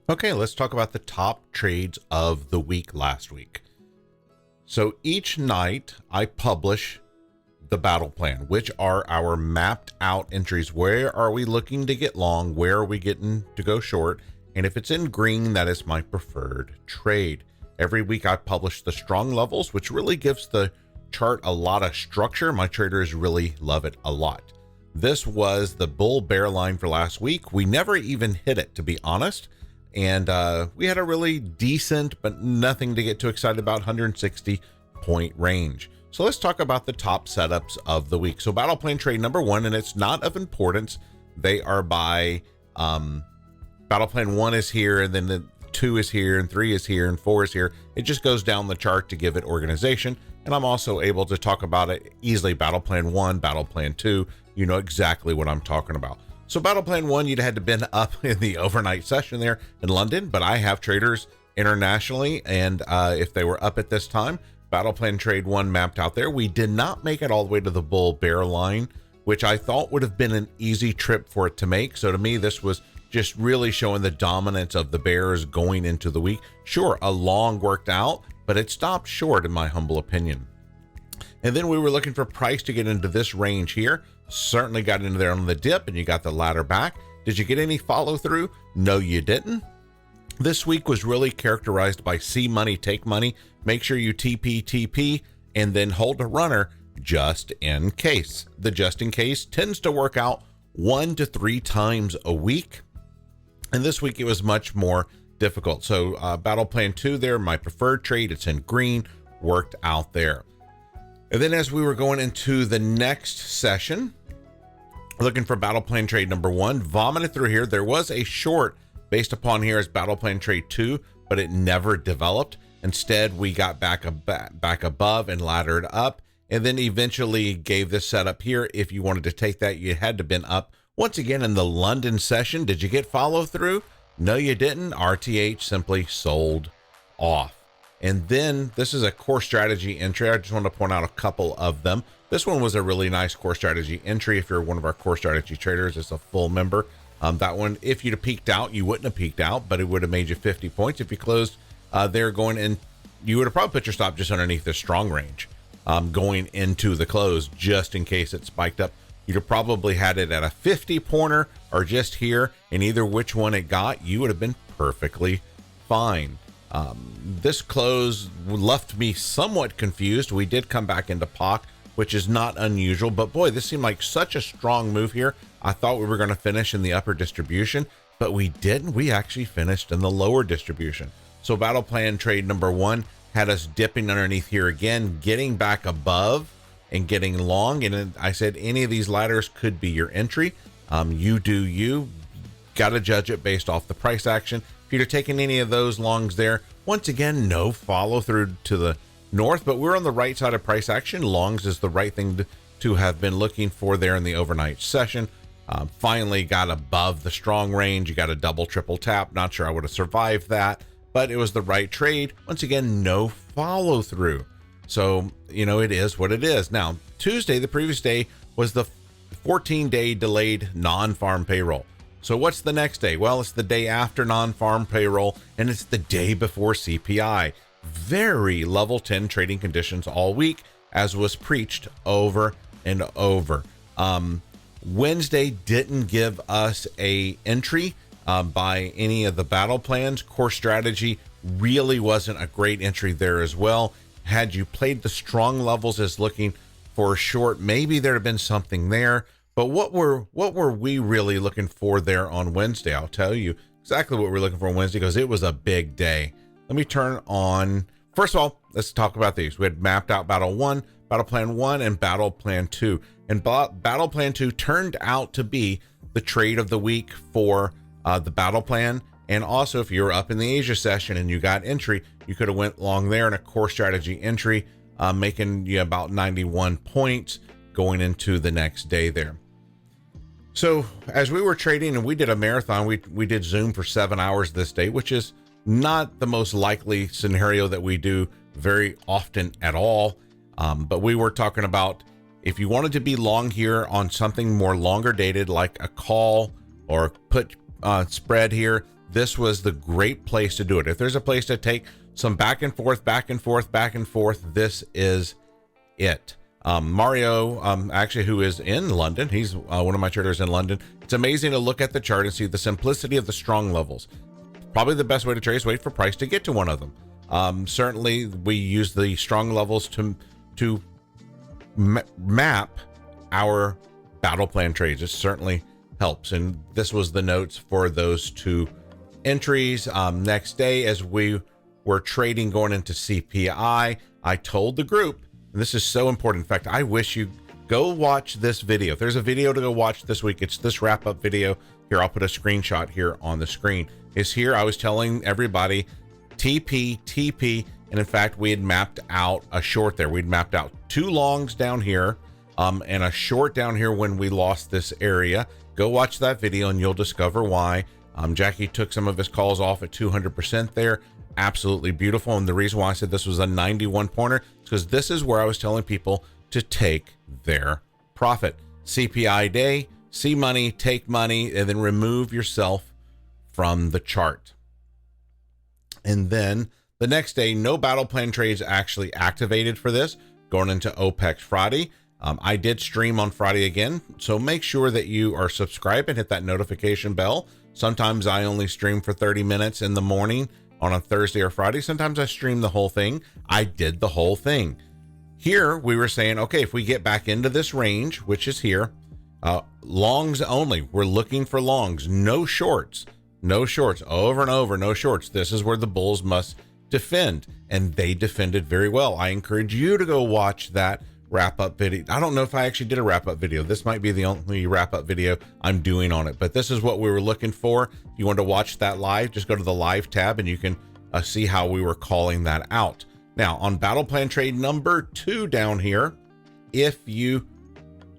Okay, let's talk about the top trades of the week last week. So each night I publish the battle plan, which are our mapped out entries. Where are we looking to get long? Where are we getting to go short? And if it's in green, that is my preferred trade. Every week I publish the strong levels, which really gives the chart a lot of structure. My traders really love it a lot. This was the bull bear line for last week. We never even hit it, to be honest. And we had a really decent, but nothing to get too excited about, 160 point range. So let's talk about the top setups of the week. So battle plan trade number one, and it's not of importance. They are by battle plan one is here, and then the two is here, and three is here, and four is here. It just goes down the chart to give it organization. And I'm also able to talk about it easily. Battle plan one, battle plan two, you know exactly what I'm talking about. So battle plan one, you'd had to been up in the overnight session there in London, but I have traders internationally, and if they were up at this time, battle plan trade one mapped out there. We did not make it all the way to the bull bear line, which I thought would have been an easy trip for it to make. So to me, this was just really showing the dominance of the bears going into the week. Sure, a long worked out, but it stopped short in my humble opinion. And then we were looking for price to get into this range here. Certainly got into there on the dip, and you got the ladder back. Did you get any follow through? No, you didn't. This week was really characterized by see money, take money. Make sure you TP, and then hold a runner just in case. The just in case tends to work out 1 to 3 times a week. And this week it was much more difficult. So battle plan two there, my preferred trade, it's in green, worked out there. And then as we were going into the next session, looking for battle plan trade number one, vomited through here. There was a short based upon here as battle plan trade two, but it never developed. Instead, we got back above and laddered up, and then eventually gave this setup here. If you wanted to take that, you had to been up. Once again, in the London session, did you get follow through? No, you didn't. RTH simply sold off. And then this is a core strategy entry. I just want to point out a couple of them. This one was a really nice core strategy entry. If you're one of our core strategy traders, it's a full member. That one, if you'd have peaked out, you wouldn't have peaked out, but it would have made you 50 points. If you closed there going in, you would have probably put your stop just underneath the strong range going into the close, just in case it spiked up. You'd have probably had it at a 50 pointer or just here, and either which one it got, you would have been perfectly fine. This close left me somewhat confused. We did come back into POC, which is not unusual, but boy, this seemed like such a strong move here. I thought we were going to finish in the upper distribution, but we didn't. We actually finished in the lower distribution. So battle plan trade number one had us dipping underneath here again, getting back above and getting long. And I said, any of these ladders could be your entry. You do you. Got to judge it based off the price action. If you're taking any of those longs there, once again, no follow through to the north, but we're on the right side of price action. Longs is the right thing to have been looking for there in the overnight session. Finally got above the strong range. You got a double, triple tap. Not sure I would have survived that, but it was the right trade. Once again, no follow through. So, you know, it is what it is. Now, Tuesday, the previous day, was the 14-day delayed non-farm payroll. So what's the next day? Well, it's the day after non-farm payroll, and it's the day before CPI. Very level 10 trading conditions all week, as was preached over and over. Wednesday didn't give us a entry by any of the battle plans. Core strategy really wasn't a great entry there as well. Had you played the strong levels as looking for a short, maybe there'd have been something there. But what were we really looking for there on Wednesday? I'll tell you exactly what we're looking for on Wednesday, because it was a big day. Let me turn on. First of all, let's talk about these. We had mapped out battle one, battle plan one, and battle plan two. And battle plan two turned out to be the trade of the week for the battle plan. And also, if you were up in the Asia session and you got entry, you could have went long there in a core strategy entry, making you about 91 points going into the next day there. So as we were trading, and we did a marathon, we did Zoom for 7 hours this day, which is not the most likely scenario that we do very often at all. But we were talking about, if you wanted to be long here on something more longer dated, like a call or put spread here, this was the great place to do it. If there's a place to take some back and forth, this is it. Mario, actually, who is in London, he's one of my traders in London. It's amazing to look at the chart and see the simplicity of the strong levels. Probably the best way to trade is wait for price to get to one of them. Certainly, we use the strong levels to map our battle plan trades. It certainly helps. And this was the notes for those two entries. Next day, as we were trading going into CPI, I told the group, and this is so important. In fact, I wish you go watch this video. If there's a video to go watch this week, it's this wrap-up video. Here, I'll put a screenshot here on the screen. Is here, I was telling everybody TP, and in fact, we had mapped out a short there. We'd mapped out 2 longs down here and a short down here when we lost this area. Go watch that video and you'll discover why. Jackie took some of his calls off at 200% there. Absolutely beautiful. And the reason why I said this was a 91 pointer is because this is where I was telling people to take their profit. CPI day, see money, take money, and then remove yourself from the chart. And then the next day, no battle plan trades actually activated for this going into OPEX Friday. I did stream on Friday again, so make sure that you are subscribed and hit that notification bell. Sometimes I only stream for 30 minutes in the morning on a Thursday or Friday. Sometimes I stream the whole thing. I did the whole thing. Here we were saying, okay, if we get back into this range, which is here, longs only. We're looking for longs, no shorts, over and over, no shorts. This is where the bulls must defend, and they defended very well. I encourage you to go watch that wrap-up video. I don't know if I actually did a wrap-up video. This might be the only wrap-up video I'm doing on it, but this is what we were looking for. If you want to watch that live, just go to the live tab and you can see how we were calling that out. Now on battle plan trade number 2 down here, if you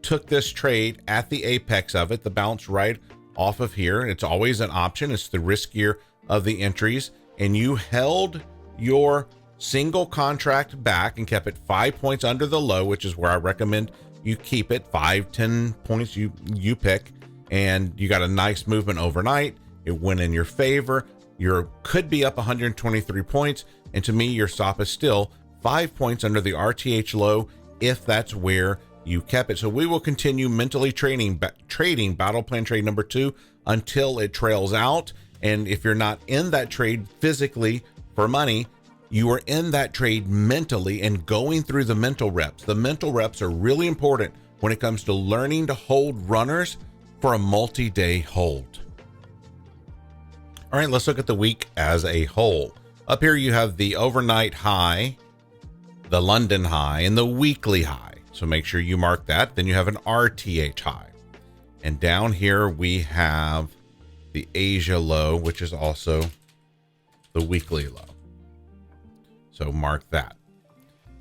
took this trade at the apex of it, the bounce right off of here, it's always an option. It's the riskier of the entries, and you held your single contract back and kept it 5 points under the low, which is where I recommend you keep it. 5-10 points you pick, and you got a nice movement overnight. It went in your favor. You could be up 123 points, and to me your stop is still 5 points under the RTH low if that's where you kept it. So we will continue mentally trading battle plan trade number 2 until it trails out. And if you're not in that trade physically for money, you are in that trade mentally and going through the mental reps. The mental reps are really important when it comes to learning to hold runners for a multi-day hold. All right, let's look at the week as a whole. Up here you have the overnight high, the London high, and the weekly high. So make sure you mark that. Then you have an RTH high. And down here we have the Asia low, which is also the weekly low. So mark that.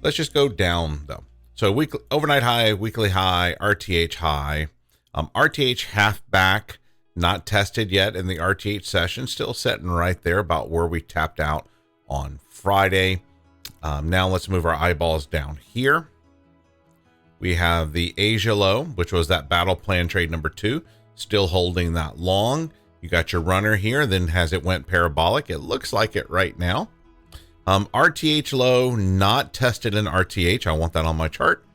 Let's just go down though. So weekly, overnight high, weekly high, RTH high, RTH half back, not tested yet in the RTH session, still sitting right there about where we tapped out on Friday. Now let's move our eyeballs down here. We have the Asia low, which was that battle plan trade number 2, still holding that long. You got your runner here, then as it went parabolic, it looks like it right now. RTH low, not tested in RTH. I want that on my chart.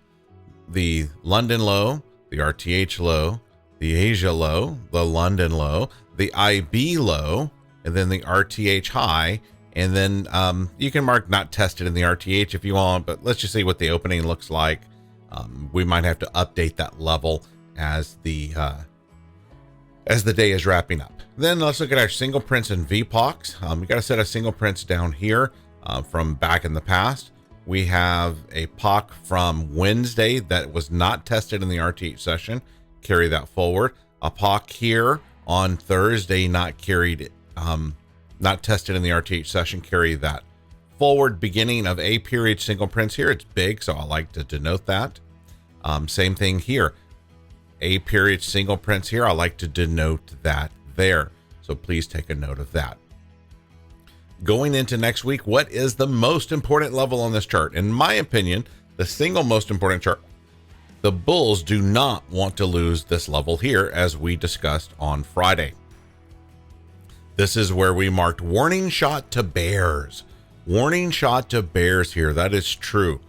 The London low, the RTH low, the Asia low, the London low, the IB low, and then the RTH high. And then you can mark not tested in the RTH if you want, but let's just see what the opening looks like. We might have to update that level as the day is wrapping up. Then let's look at our single prints and VPOCs. We got a set of single prints down here. From back in the past. We have a POC from Wednesday that was not tested in the RTH session. Carry that forward. A POC here on Thursday, not carried, not tested in the RTH session. Carry that forward. Beginning of a period single prints here. It's big, so I like to denote that. Same thing here. A period single prints here. I like to denote that there. So please take a note of that. Going into next week, what is the most important level on this chart? In my opinion, the single most important chart. The bulls do not want to lose this level here, as we discussed on Friday. This is where we marked warning shot to bears. Warning shot to bears here. That is true.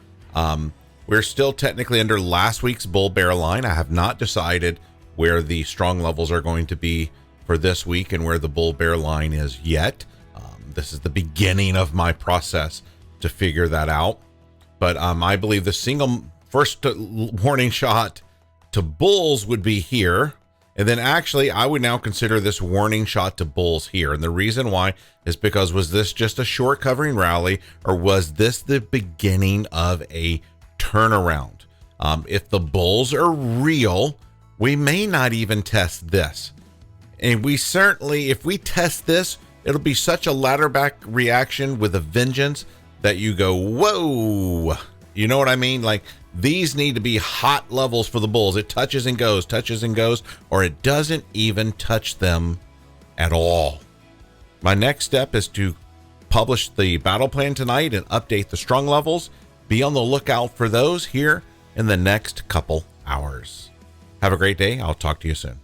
We're still technically under last week's bull bear line. I have not decided where the strong levels are going to be for this week and where the bull bear line is yet. This is the beginning of my process to figure that out. But I believe the single first warning shot to bulls would be here. And then actually I would now consider this warning shot to bulls here. And the reason why is because was this just a short covering rally, or was this the beginning of a turnaround? If the bulls are real, we may not even test this. And we certainly, if we test this, it'll be such a ladder back reaction with a vengeance that you go, whoa, you know what I mean? Like, these need to be hot levels for the bulls. It touches and goes, or it doesn't even touch them at all. My next step is to publish the battle plan tonight and update the strong levels. Be on the lookout for those here in the next couple hours. Have a great day. I'll talk to you soon.